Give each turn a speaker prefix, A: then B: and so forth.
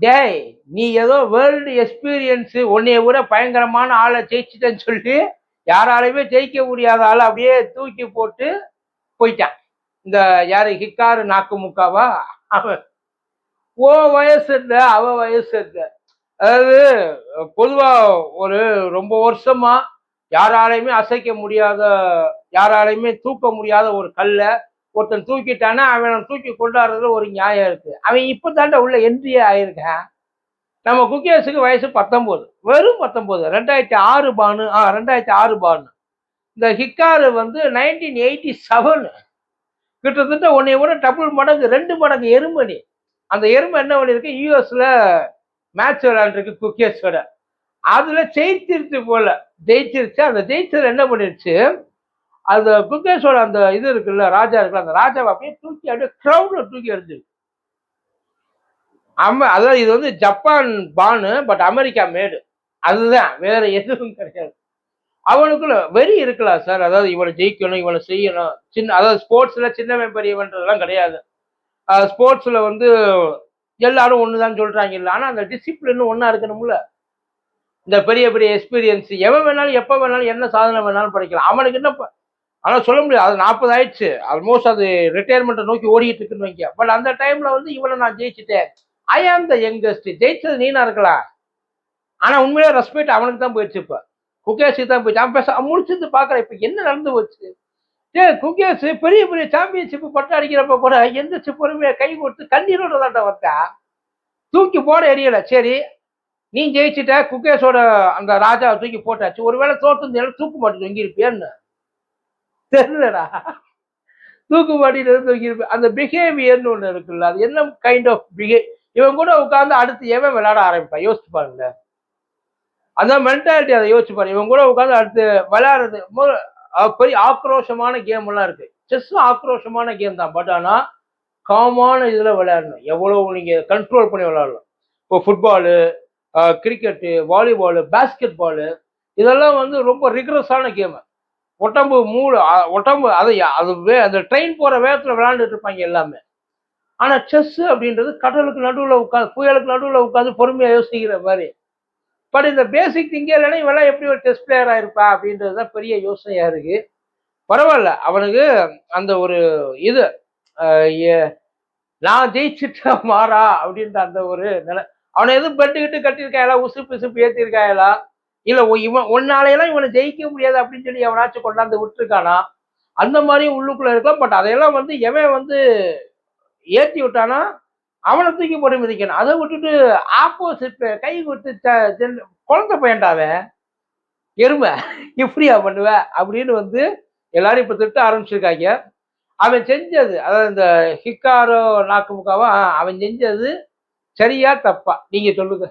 A: டேய் நீ ஏதோ வேர்ல்டு எக்ஸ்பீரியன்ஸ் உன்னைய விட பயங்கரமான ஆளை ஜெயிச்சிட்டேன்னு சொல்லி யாராலையுமே ஜெயிக்க முடியாத ஆளை அப்படியே தூக்கி போட்டு போயிட்டான். இந்த யாரு ஹிக்காரு நாக்கு முக்காவா அவன். ஓ வயசு இல்ல அவ வயசு இல்ல. அதாவது பொதுவா ஒரு ரொம்ப வருஷமா யாராலையுமே அசைக்க முடியாத, யாராலையுமே தூக்க முடியாத ஒரு கல்ல ஒருத்தன் தூக்கிட்டானா அவனை தூக்கி கொண்டாடுறதுல ஒரு நியாயம் இருக்கு. அவன் இப்ப தாண்ட உள்ள என்ட்ரியே ஆயிருக்கான். நம்ம குகேஸுக்கு வயசு 19, வெறும் 19. 2006 பானு. 2006 பானு. இந்த ஹிக்காரு வந்து 1987. கிட்டத்தட்ட உன்னை விட டபுள் மடங்கு 2 மடங்கு எருமணி. அந்த எருமை என்ன பண்ணிருக்கு, யூஎஸ்ல மேட்ச் விளையாண்டுருக்கு குகேஸோட. அதுல ஜெயிச்சிருச்சு போல. ஜெயிச்சிருச்சு. அந்த ஜெயிச்சது என்ன பண்ணிருச்சு, அந்த குகேஸோட அந்த இது இருக்குல்ல, ராஜா இருக்குல்ல, அந்த ராஜாவை அப்படியே தூக்கி அப்படியே கிரௌட்ல தூக்கி எறிஞ்சிருக்கு. அதாவது இது வந்து ஜப்பான் பானு, பட் அமெரிக்கா மேடு. அதுதான், வேற எதுவும் கிடையாது. அவனுக்குள்ள வெறி இருக்கலாம் சார். அதாவது இவனை ஜெயிக்கணும், இவனை செய்யணும். அதாவது ஸ்போர்ட்ஸ்ல சின்னவன் பெரியவன்றதெல்லாம் கிடையாது. ஸ்போர்ட்ஸ்ல வந்து எல்லாரும் ஒண்ணுதான் சொல்றாங்க இல்ல. ஆனா அந்த டிசிப்ளின் ஒன்னா இருக்கணும்ல. இந்த பெரிய பெரிய எக்ஸ்பீரியன்ஸ் எவன் வேணாலும் எப்ப வேணாலும் என்ன சாதனை வேணாலும் படிக்கலாம். அவனுக்கு என்ன ஆனா சொல்ல முடியாது. அது 40 ஆயிடுச்சு, ஆல்மோஸ்ட் அது ரிட்டையர்மெண்ட்டை நோக்கி ஓடிட்டு இருக்குன்னு வைக்க. பட் அந்த டைம்ல வந்து இவனை நான் ஜெயிச்சுட்டேன், ஐ ஆம் த யங்கஸ்ட். ஜெயிச்சது நீனா இருக்கலாம், ஆனா உண்மையிலே ரெஸ்பெக்ட் அவனுக்கு தான் போயிடுச்சு. இப்ப குகேஷுக்கு தான் போயிடுச்சு. அவன் பேச முடிச்சிருந்து பாக்குறேன் இப்ப என்ன நடந்து போச்சு. குகேஷ் பெரிய பெரிய சாம்பியன்ஷிப் பட்டம் அடிக்கிறப்ப கூட எந்திரிச்சு பொறுமையா கை கொடுத்து கண்ணீரோட தாண்டா வந்தா, தூக்கி போட எரியல. சரி நீ ஜெயிச்சுட்ட, குகேஷோட அந்த ராஜாவை தூக்கி போட்டாச்சு. ஒருவேளை தோட்டு தூக்கு மாட்டி தொங்கிருப்பியன்னு தெரியலடா. தூக்கு மாட்டிட்டு தொங்கிருப்பேன். அந்த பிஹேவியர்னு ஒண்ணு இருக்குல்ல, அது என்ன கைண்ட் ஆஃப் இவன் கூட உட்காந்து அடுத்து எவன் விளையாட ஆரம்பிப்பான் யோசிச்சு பாருங்க. அந்த மென்டாலிட்டி அதை யோசிச்சு பாருங்க. இவன் கூட உட்காந்து அடுத்து விளையாடுறது பெரிய ஆக்ரோஷமான கேம் எல்லாம் இருக்கு. செஸ் ஆக்ரோஷமான கேம் தான், பட் ஆனா காமான இதுல விளையாடணும். எவ்வளவு நீங்க கண்ட்ரோல் பண்ணி விளையாடலாம். இப்போ football, cricket, volleyball, basketball, இதெல்லாம் வந்து ரொம்ப ரிகரஸான கேம். உடம்பு உடம்பு அதை அந்த ட்ரெயின் போற வேகத்துல விளையாண்டுட்டு இருப்பாங்க எல்லாமே. ஆனா செஸ் அப்படின்றது கடலுக்கு நடுவுல உட்காந்து, புயலுக்கு நடுவுல உட்காந்து பொறுமையா யோசிக்கிற மாதிரி. பட் இந்த பேசிக் திங்கே இல்லைன்னா இவெல்லாம் எப்படி ஒரு டெஸ்ட் பிளேயரா இருப்பா அப்படின்றதுதான் பெரிய யோசனையா இருக்கு. பரவாயில்ல, அவனுக்கு அந்த ஒரு இது நான் ஜெயிச்சுட்டா மாறா அப்படின்ற அந்த ஒரு நிலை. அவனை எதுவும் பெட்டுக்கிட்டு கட்டியிருக்காயலா, உசுப்பு உசுப்பு ஏற்றிருக்காயலா, இல்ல இவன் ஒன்னாலையெல்லாம் இவனை ஜெயிக்க முடியாது அப்படின்னு சொல்லி எவனாச்சும் கொண்டாந்து விட்டுருக்கானா, அந்த மாதிரியும் உள்ளுக்குள்ள இருக்கலாம். பட் அதையெல்லாம் வந்து எவன் வந்து ஏற்றி விட்டானா அவனை தூக்கி போட்டு மிதிக்கணும். அதை விட்டுட்டு ஆப்போசிட் கை விட்டு குழந்தை பையன்டாவன் எருமை இப்படியா பண்ணுவ அப்படின்னு வந்து எல்லாரும் இப்ப திட்ட ஆரம்பிச்சிருக்காங்க. அவன் செஞ்சது, அதாவது இந்த ஹிக்காரோ நாக்கு முக்காவா அவன் செஞ்சது சரியா தப்பா நீங்க சொல்லுங்க.